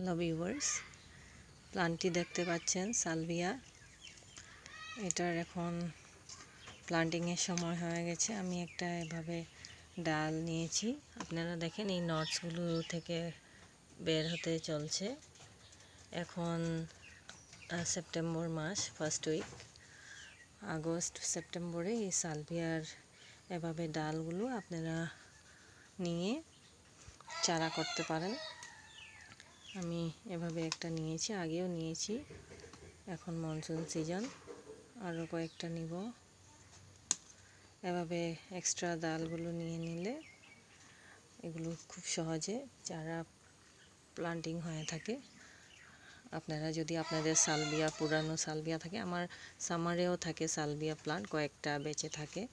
Hello viewers, প্লান্টটি দেখতে পাচ্ছেন salvia. এটার এখন প্লান্টিংয়ের সময় হয়ে গেছে। আমি একটা এভাবে ডাল নিয়েছি। আপনারা দেখেন এই নটসগুলো থেকে বের হতে চলছে। এখন সেপ্টেম্বর মাস, ফার্স্ট উইক, আগস্ট সেপ্টেম্বরে এই সালভিয়ার এভাবে ডালগুলো আপনারা নিয়ে চারা করতে পারেন। আমি এভাবে একটা নিয়েছি, আগেও নিয়েছি। এখন মনসুন সিজন, আরও কয়েকটা নিব। এভাবে এক্সট্রা ডালগুলো নিয়ে নিলে এগুলো খুব সহজে চারা প্লান্টিং হয়ে থাকে। আপনারা যদি আপনাদের সালভিয়া, পুরানো সালভিয়া থাকে, আমার সামারেও থাকে সালভিয়া প্লান্ট, কয়েকটা বেঁচে থাকে,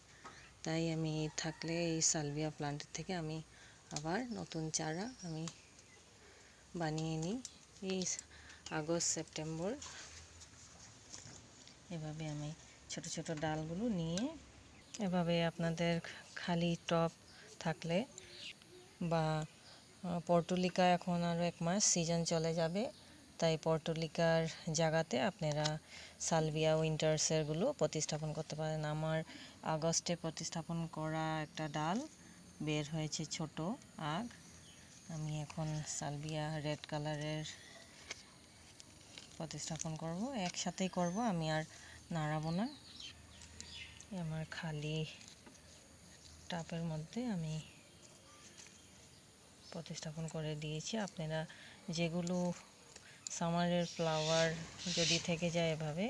তাই আমি থাকলে এই সালভিয়া প্লান্টের থেকে আমি আবার নতুন চারা আমি বানিয়ে নিই। এই আগস্ট সেপ্টেম্বর এভাবে আমি ছোট ছোট ডালগুলো নিয়ে এভাবে আপনাদের খালি টব থাকলে বা পর্তুলিকা, এখন আরও 1 মাস সিজন চলে যাবে, তাই পর্তুলিকার জায়গাতে আপনারা সালভিয়া উইন্টার্সেরগুলো প্রতিস্থাপন করতে পারেন। আমার আগস্টে প্রতিস্থাপন করা একটা ডাল বের হয়েছে, ছোট আগ। আমি এখন সালভিয়া রেড কালারের প্রতিস্থাপন করব, একসাথেই করব, আমি আর নাড়াবো না। আমার খালি টাপের মধ্যে আমি প্রতিস্থাপন করে দিয়েছি। আপনারা যেগুলো সামারের ফ্লাওয়ার যদি থেকে যায় এভাবে,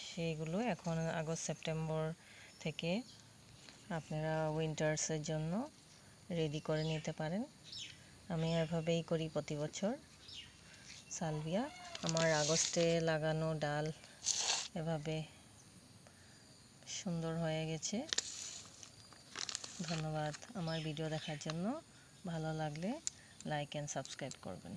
সেগুলো এখন আগস্ট সেপ্টেম্বর থেকে আপনারা উইন্টার্সের জন্য রেডি করে নিতে পারেন। আমি এভাবেই করি প্রতি বছর। সালভিয়া আমার আগস্টে লাগানো ডাল এভাবে সুন্দর হয়ে গেছে। ধন্যবাদ আমার ভিডিও দেখার জন্য। ভালো লাগলে লাইক অ্যান্ড সাবস্ক্রাইব করবেন।